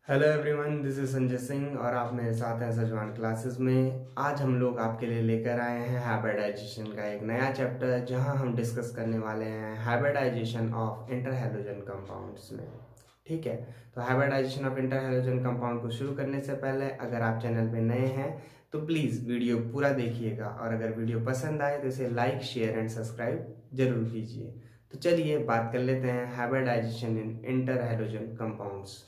Hello everyone, this is Sanjay Singh और आप मेरे साथ हैं सजवान क्लासेस में। आज हम लोग आपके लिए लेकर आए हैं हाइब्रिडाइजेशन का एक नया चैप्टर, जहां हम डिस्कस करने वाले हैं हाइब्रिडाइजेशन ऑफ इंटरहैलोजन कंपाउंड्स में। ठीक है, तो हाइब्रिडाइजेशन ऑफ इंटरहैलोजन कंपाउंड को शुरू करने से पहले अगर आप चैनल पे नए हैं तो प्लीज़ वीडियो पूरा देखिएगा, और अगर वीडियो पसंद आए तो इसे लाइक, शेयर एंड सब्सक्राइब जरूर कीजिए। तो चलिए बात कर लेते हैं हाइब्रिडाइजेशन इन इंटरहैलोजन कंपाउंड्स।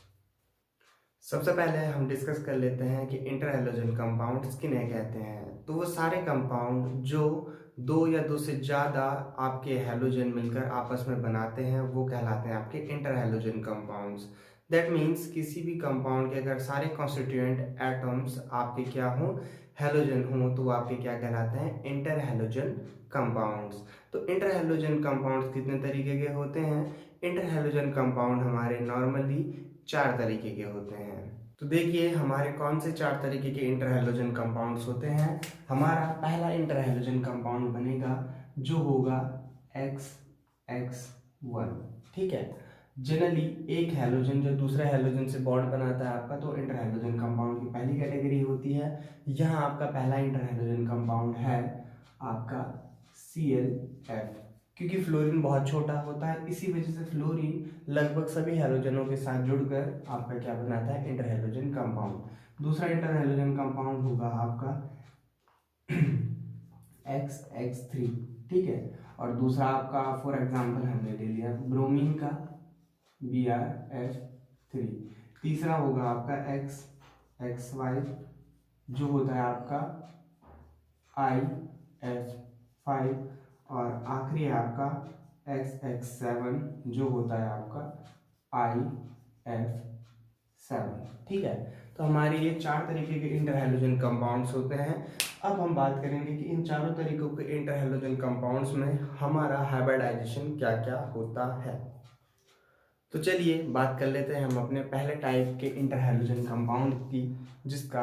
सबसे पहले हम डिस्कस कर लेते हैं कि इंटर हैलोजन कंपाउंड्स किन्हें कहते हैं। तो वो सारे कंपाउंड जो दो या दो से ज़्यादा आपके हैलोजन मिलकर आपस में बनाते हैं वो कहलाते हैं आपके inter halogen compounds. That means किसी भी कंपाउंड के अगर सारे कॉन्स्टिट्यूएंट एटम्स आपके क्या हों, हैलोजन हों, तो वो आपके क्या कहलाते हैं, इंटर हैलोजन कंपाउंड्स। तो इंटर हैलोजन कंपाउंड्स कितने तरीके के होते हैं? इंटर हैलोजन कंपाउंड हमारे नॉर्मली 4 तरीके के होते हैं। तो देखिए हमारे कौन से 4 तरीके के इंटरहैलोजन कंपाउंड्स होते हैं। हमारा पहला इंटरहैलोजन कंपाउंड बनेगा जो होगा XX1। ठीक है, जनरली एक हैलोजन जो दूसरे हैलोजन से बॉन्ड बनाता है आपका, तो इंटरहैलोजन कंपाउंड की पहली कैटेगरी होती है। यहाँ आपका पहला इंटरहैलोजन कंपाउंड है आपका ClF। क्योंकि फ्लोरीन बहुत छोटा होता है, इसी वजह से फ्लोरीन लगभग सभी हैलोजनों के साथ जुड़कर आपका क्या बनाता है, इंटरहैलोजन कंपाउंड। दूसरा इंटरहैलोजन कंपाउंड होगा आपका XX3। ठीक है, और दूसरा आपका फॉर एग्जांपल हमने ले लिया ब्रोमीन का BrF3। तीसरा होगा आपका XXY जो होता है आपका IF5। और आखिरी है आपका XX7 जो होता है आपका IF7। ठीक है, तो हमारे ये 4 तरीके के इंटरहैलोजन कंपाउंड्स होते हैं। अब हम बात करेंगे कि इन चारों तरीकों के इंटरहैलोजन कंपाउंड्स में हमारा हाइब्रिडाइजेशन क्या क्या होता है। तो चलिए बात कर लेते हैं हम अपने पहले टाइप के इंटरहैलोजन कंपाउंड की, जिसका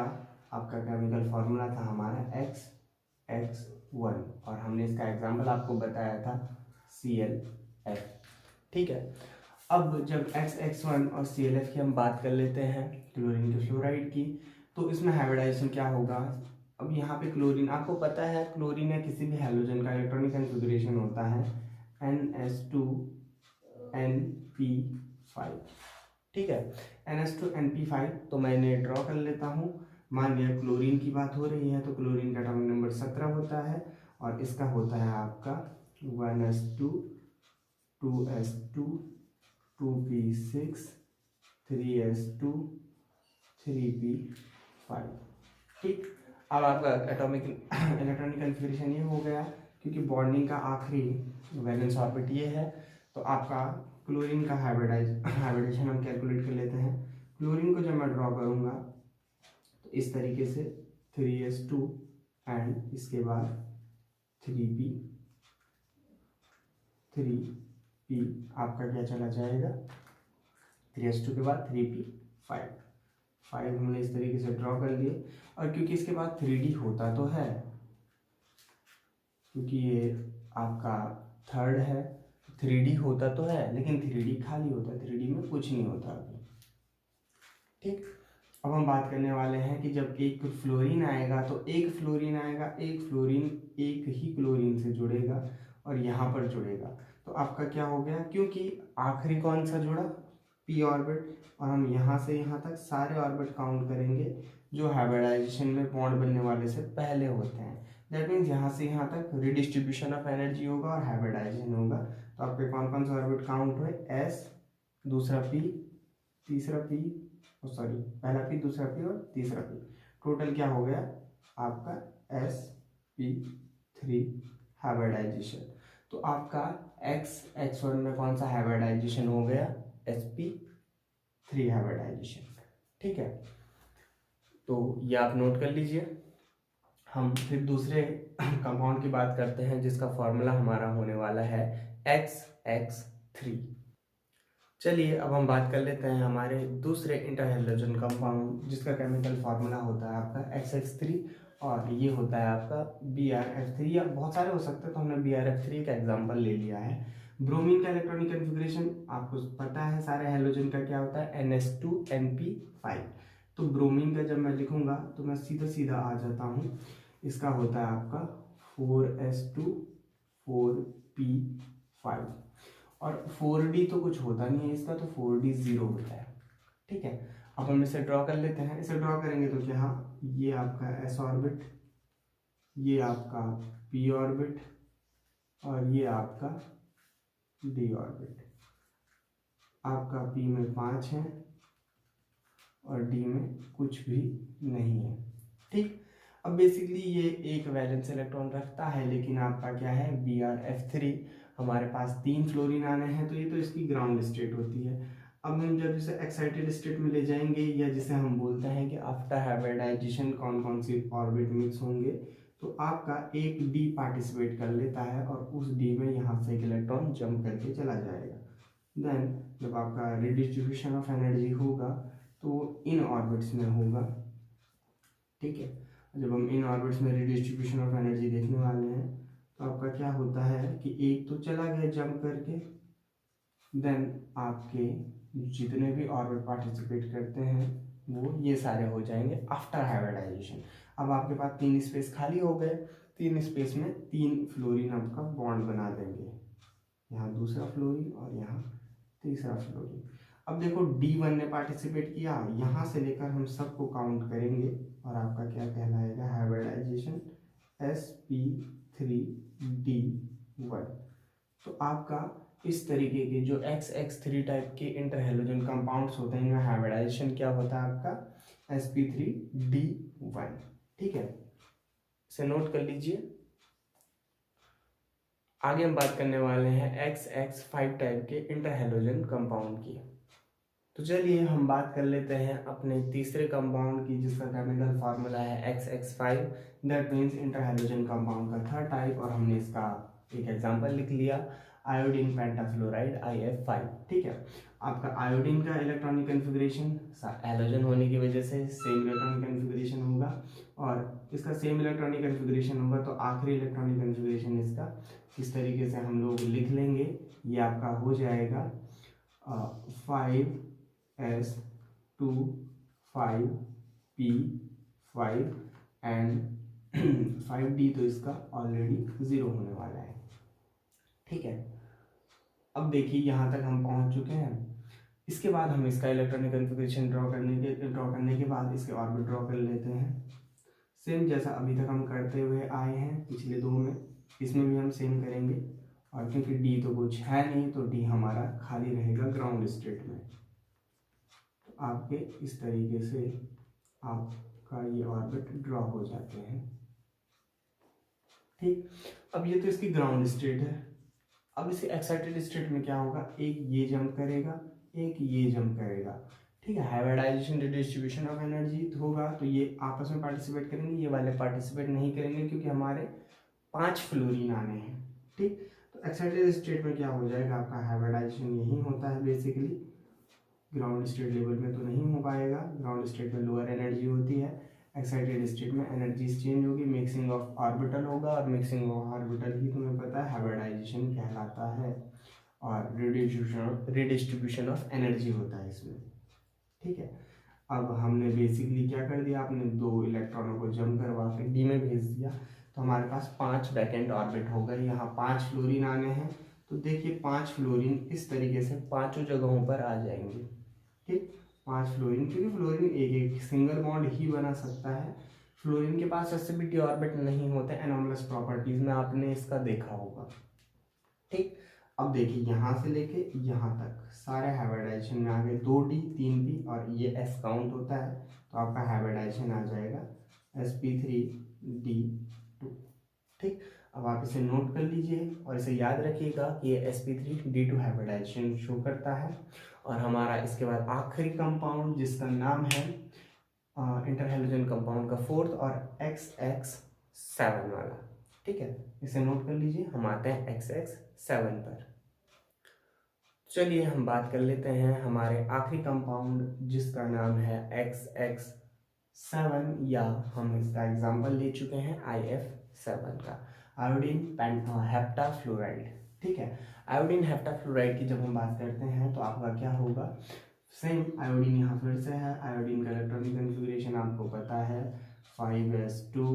आपका केमिकल फॉर्मूला था हमारा XX1, और हमने इसका एग्जाम्पल आपको बताया था ClF। ठीक है, अब जब XX1 और ClF की हम बात कर लेते हैं क्लोरीन के फ्लोराइड की, तो इसमें हाइब्रिडाइजेशन क्या होगा। अब यहाँ पे क्लोरीन, आपको पता है क्लोरीन या किसी भी हैलोजन का इलेक्ट्रॉनिक कॉन्फ़िगरेशन होता है NH2NP5। ठीक है, NH2NP5, तो मैं इन्हें ड्रॉ कर लेता हूँ। मान लिया क्लोरीन की बात हो रही है, तो क्लोरीन का एटॉमिक नंबर 17 होता है, और इसका होता है आपका 1s2 2s2 2p6 3s2 3p5। ठीक, अब आपका एटॉमिक इलेक्ट्रॉनिक कन्फिग्रेशन ये हो गया। क्योंकि बॉन्डिंग का आखिरी वैलेंस ऑर्बिट ये है, तो आपका क्लोरीन का हाइब्रिडेशन हम कैलकुलेट कर लेते हैं। क्लोरीन को जब मैं ड्रॉ करूँगा तो इस तरीके से 3s2 एंड इसके बाद 3p आपका क्या चला जाएगा, 3s2 के बाद 3p5 हमने इस तरीके से ड्रॉ कर लिए। और क्योंकि इसके बाद 3d होता तो है, क्योंकि ये आपका थर्ड है, 3d होता तो है, लेकिन 3d खाली होता है, 3d में कुछ नहीं होता अभी। ठीक, अब हम बात करने वाले हैं कि जब एक फ्लोरीन आएगा तो एक फ्लोरीन एक ही क्लोरीन से जुड़ेगा और यहाँ पर जुड़ेगा, तो आपका क्या हो गया, क्योंकि आखिरी कौन सा जुड़ा, p ऑर्बिट, और हम यहाँ से यहाँ तक सारे ऑर्बिट काउंट करेंगे जो हाइब्रिडाइजेशन में बॉन्ड बनने वाले से पहले होते हैं। दैट मीन्स यहाँ से यहाँ तक रिडिस्ट्रीब्यूशन ऑफ एनर्जी होगा और हाइब्रिडाइजेशन होगा। तो आपके कौन कौन से ऑर्बिट काउंट हुए, S, दूसरा P, तीसरा P, सॉरी पहला P, दूसरा P और तीसरा P, टोटल क्या हो गया आपका sp3 हाइब्रिडाइजेशन। तो आपका XX1 में कौन सा हाइब्रिडाइजेशन हो गया, sp3 हाइब्रिडाइजेशन। ठीक है, तो ये आप नोट कर लीजिए। हम फिर दूसरे कंपाउंड की बात करते हैं जिसका फॉर्मूला हमारा होने वाला है XX3। चलिए अब हम बात कर लेते हैं हमारे दूसरे इंटरहैलोजन कंपाउंड जिसका केमिकल फार्मूला होता है आपका XX3, और ये होता है आपका BrF3, या बहुत सारे हो सकते हैं, तो हमने BrF3 का एग्जांपल ले लिया है। ब्रोमीन का इलेक्ट्रॉनिक कन्फिग्रेशन आपको पता है सारे हेलोजन का क्या होता है, NH2NP5। तो ब्रोमीन का जब मैं लिखूंगा तो मैं सीधा सीधा आ जाता हूँ, इसका होता है आपका 4s2 4p5, और 4d तो कुछ होता नहीं है इसका, तो 4d 0 होता है। ठीक है, अब हम इसे ड्रॉ कर लेते हैं। इसे ड्रॉ करेंगे तो क्या, ये आपका s ऑर्बिट, ये आपका p ऑर्बिट, और ये आपका d ऑर्बिट। आपका p में 5 है और d में कुछ भी नहीं है। ठीक, अब बेसिकली ये एक वैलेंस इलेक्ट्रॉन रखता है, लेकिन आपका क्या है, Br(F3), हमारे पास 3 फ्लोरीन आने हैं, तो ये तो इसकी ग्राउंड स्टेट होती है। अब हम जब इसे एक्साइटेड स्टेट में ले जाएंगे, या जिसे हम बोलते हैं कि आफ्टर हाइब्रिडाइजेशन कौन कौन सी ऑर्बिट मिक्स होंगे, तो आपका एक D पार्टिसिपेट कर लेता है और उस D में यहाँ से एक इलेक्ट्रॉन जंप करके चला जाएगा। देन जब आपका रिडिस्ट्रीब्यूशन ऑफ एनर्जी होगा तो इन ऑर्बिट्स में होगा। ठीक है, जब हम इन ऑर्बिट्स में रिडिस्ट्रीब्यूशन ऑफ एनर्जी देखने वाले हैं तो आपका क्या होता है कि एक तो चला गया जंप करके, देन आपके जितने भी ऑर्बिट पार्टिसिपेट करते हैं वो ये सारे हो जाएंगे आफ्टर हाइब्रिडाइजेशन। अब आपके पास 3 स्पेस खाली हो गए, 3 स्पेस में 3 फ्लोरीन आपका बॉन्ड बना देंगे, यहाँ दूसरा फ्लोरीन और यहाँ तीसरा फ्लोरीन। अब देखो D1 ने पार्टिसिपेट किया, यहाँ से लेकर हम सबको काउंट करेंगे और आपका क्या कहलाएगा, हाइब्रिडाइजेशन sp3d1। तो आपका इस तरीके के जो XX3 टाइप के इंटरहेलोजन कंपाउंड्स होते हैं, इनमें हाइब्रिडाइजेशन क्या होता है आपका sp3d1। ठीक है, इसे नोट कर लीजिए। आगे हम बात करने वाले हैं XX5 टाइप के इंटरहेलोजन कंपाउंड की। तो चलिए हम बात कर लेते हैं अपने तीसरे कंपाउंड की, जिसका केमिकल फार्मूला है XX5। दैट मीन्स इंटरहेलोजन कंपाउंड का थर्ड टाइप, और हमने इसका एक एग्जांपल लिख लिया, आयोडीन पेंटाफ्लोराइड IF5। ठीक है, आपका आयोडीन का इलेक्ट्रॉनिक कन्फिग्रेशन हैलोजन होने की वजह से सेम इलेक्ट्रॉनिक कन्फिग्रेशन होगा, और इसका सेम इलेक्ट्रॉनिक कन्फिग्रेशन होगा तो आखिरी इलेक्ट्रॉनिक कन्फिग्रेशन इसका इस तरीके से हम लोग लिख लेंगे। ये आपका हो जाएगा 5s2 5p5 एंड 5d, तो इसका ऑलरेडी 0 होने वाला है। ठीक है, अब देखिए यहाँ तक हम पहुँच चुके हैं। इसके बाद हम इसका इलेक्ट्रॉनिक कन्फिग्रेशन ड्रॉ करने के बाद इसके ऑर्बिट ड्रॉ कर लेते हैं, सेम जैसा अभी तक हम करते हुए आए हैं पिछले 2 में, इसमें भी हम सेम करेंगे। और क्योंकि D तो कुछ है नहीं तो D हमारा खाली रहेगा ग्राउंड स्टेट में। तो आपके इस तरीके से आपका ये ऑर्बिट ड्रॉ हो जाते हैं। ठीक, अब ये तो इसकी ग्राउंड स्टेट है। अब इसे एक्साइटेड स्टेट में क्या होगा, एक ये जंप करेगा, एक ये जंप करेगा। ठीक है, हाइब्रिडाइजेशन डिस्ट्रीब्यूशन ऑफ एनर्जी होगा तो ये आपस में पार्टिसिपेट करेंगे, ये वाले पार्टिसिपेट नहीं करेंगे क्योंकि हमारे 5 फ्लोरीन आने हैं। ठीक, तो एक्साइटेड स्टेट में क्या हो जाएगा, आपका हाइब्रिडाइजेशन यही होता है बेसिकली, ग्राउंड स्टेट लेवल में तो नहीं हो पाएगा, ग्राउंड स्टेट में लोअर एनर्जी होती है। एक्साइटेड स्टेट में एनर्जी चेंज होगी, मिक्सिंग ऑफ ऑर्बिटल होगा, और मिक्सिंग ऑफ ऑर्बिटल ही तुम्हें पता है हाइब्रिडाइजेशन कहलाता है, और रिडिस्ट्रीब्यूशन ऑफ एनर्जी होता है इसमें। ठीक है, अब हमने बेसिकली क्या कर दिया, आपने 2 इलेक्ट्रॉनों को जम करवा के D में भेज दिया, तो हमारे पास 5 वैकेंट ऑर्बिट हो गए। यहाँ 5 फ्लोरीन आने हैं, तो देखिए 5 फ्लोरीन इस तरीके से 5 जगहों पर आ जाएंगे। ठीक, 5 फ्लोरीन, क्योंकि फ्लोरीन एक सिंगल बॉन्ड ही बना सकता है, फ्लोरीन के पास एसिडिटी ऑर्बिट नहीं होते एनोमलस प्रॉपर्टीज में, आपने इसका देखा होगा। ठीक, अब देखिए यहाँ से लेके यहाँ तक सारे हाइब्रिडाइजेशन में आ गए, 2D 3p और ये S काउंट होता है, तो आपका हाइब्रिडाइजेशन आ जाएगा sp3d2। ठीक, अब आप इसे नोट कर लीजिए और इसे याद रखिएगा कि ये sp3d2 हाइब्रिडाइजेशन शो करता है। और हमारा इसके बाद आखिरी कंपाउंड जिसका नाम है इंटरहेलोजन कंपाउंड का 4th और XX7 वाला। ठीक है, इसे नोट कर लीजिए। हम आते हैं XX7 पर। चलिए हम बात कर लेते हैं हमारे आखिरी कंपाउंड जिसका नाम है XX7, या हम इसका एग्जाम्पल ले चुके हैं IF7 का, आयोडीन हेप्टाफ्लोराइड। ठीक है। आयोडीन हेप्टाफ्लोराइड की जब हम बात करते हैं तो आपका क्या होगा, सेम आयोडीन यहाँ फिर से है। आयोडीन का इलेक्ट्रॉनिक कन्फिग्रेशन आपको पता है 5s2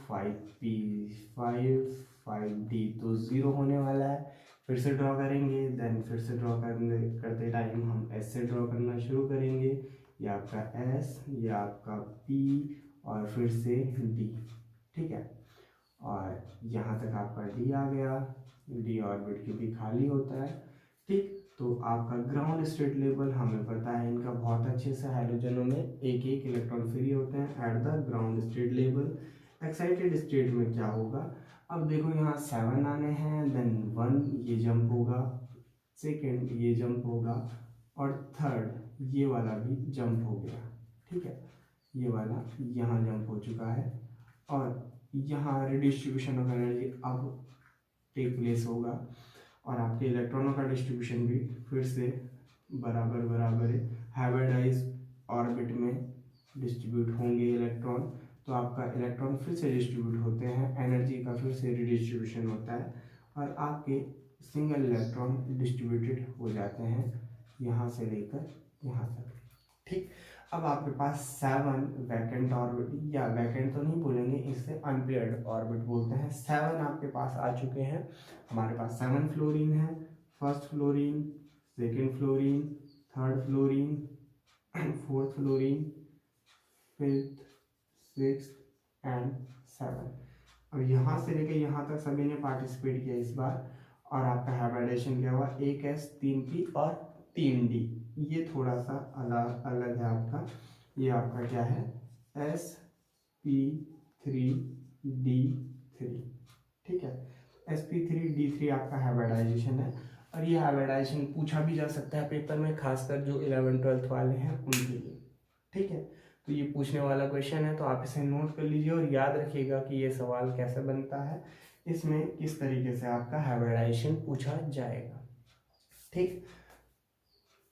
5p5 5d, तो 0 होने वाला है। फिर से ड्रॉ करेंगे, देन फिर से ड्रॉ करते टाइम हम एस से ड्रॉ करना शुरू करेंगे। ये आपका एस, ये आपका पी और फिर से डी, ठीक है। और यहाँ तक आपका डी आ गया, डी ऑर्बिट क्योंकि खाली होता है, ठीक। तो आपका ग्राउंड स्टेट लेवल हमें पता है इनका बहुत अच्छे से, हाइड्रोजनों में एक एक इलेक्ट्रॉन फ्री होते हैं at the ground state level. Excited state में क्या होगा, अब देखो यहाँ 7 आने हैं, देन 1 ये जंप होगा, सेकेंड ये जंप होगा और थर्ड ये वाला भी जंप हो गया, ठीक है। ये वाला यहाँ जंप हो चुका है और यहाँ रिडिस्ट्रीब्यूशन ऑफ एनर्जी अब टेक प्लेस होगा और आपके इलेक्ट्रॉनों का डिस्ट्रीब्यूशन भी फिर से बराबर बराबर है, हाइब्रिडाइज ऑर्बिट में डिस्ट्रीब्यूट होंगे इलेक्ट्रॉन। तो आपका इलेक्ट्रॉन फिर से डिस्ट्रीब्यूट होते हैं, एनर्जी का फिर से रिडिस्ट्रीब्यूशन होता है और आपके सिंगल इलेक्ट्रॉन डिस्ट्रीब्यूटेड हो जाते हैं यहाँ से लेकर यहाँ तक, ठीक। अब आपके पास 7 वैकेंट ऑर्बिट, या वैकेंट तो नहीं बोलेंगे, इससे अनपेयर्ड ऑर्बिट बोलते हैं। 7 आपके पास आ चुके हैं। हमारे पास 7 फ्लोरीन है, first fluorine, second fluorine, third fluorine, fourth fluorine, fifth, six and 7। अब यहाँ से लेकर यहाँ तक सभी ने पार्टिसिपेट किया इस बार और आपका हाइब्रिडेशन क्या हुआ, 1s 3p और 3d। ये थोड़ा सा अलग अलग है आपका, ये आपका क्या है sp3d3, ठीक है। sp3d3 आपका हाइब्रिडाइजेशन है और ये हाइब्रिडाइजेशन पूछा भी जा सकता है पेपर में, खासकर जो 11th-12th वाले हैं उनके लिए, ठीक है। तो ये पूछने वाला क्वेश्चन है, तो आप इसे नोट कर लीजिए और याद रखिएगा कि ये सवाल कैसे बनता है, इसमें किस तरीके से आपका हाइब्रिडाइजेशन पूछा जाएगा, ठीक।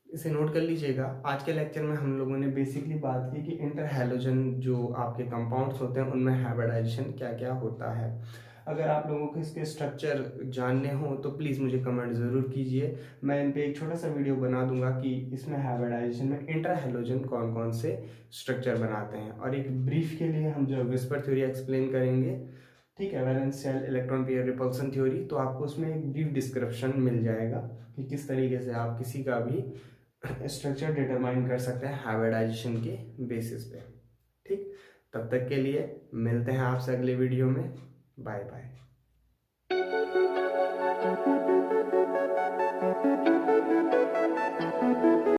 इसे नोट कर लीजिएगा। आज के लेक्चर में हम लोगों ने बेसिकली बात की कि इंटर हैलोजन जो आपके कंपाउंड्स होते हैं उनमें हाइब्रिडाइजेशन क्या क्या होता है। अगर आप लोगों को इसके स्ट्रक्चर जानने हो तो प्लीज़ मुझे कमेंट ज़रूर कीजिए, मैं इन पे एक छोटा सा वीडियो बना दूंगा कि इसमें हाइब्रिडाइजेशन में इंटर हैलोजन कौन कौन से स्ट्रक्चर बनाते हैं। और एक ब्रीफ के लिए हम जो विस्पर थ्योरी एक्सप्लेन करेंगे, ठीक है, valence shell electron pair repulsion theory, तो आपको उसमें एक ब्रीफ डिस्क्रिप्शन मिल जाएगा कि किस तरीके से आप किसी का भी स्ट्रक्चर डिटरमाइन कर सकते हैं हाइब्रिडाइजेशन के बेसिस पे, ठीक। तब तक के लिए मिलते हैं आपसे अगले वीडियो में, बाय बाय।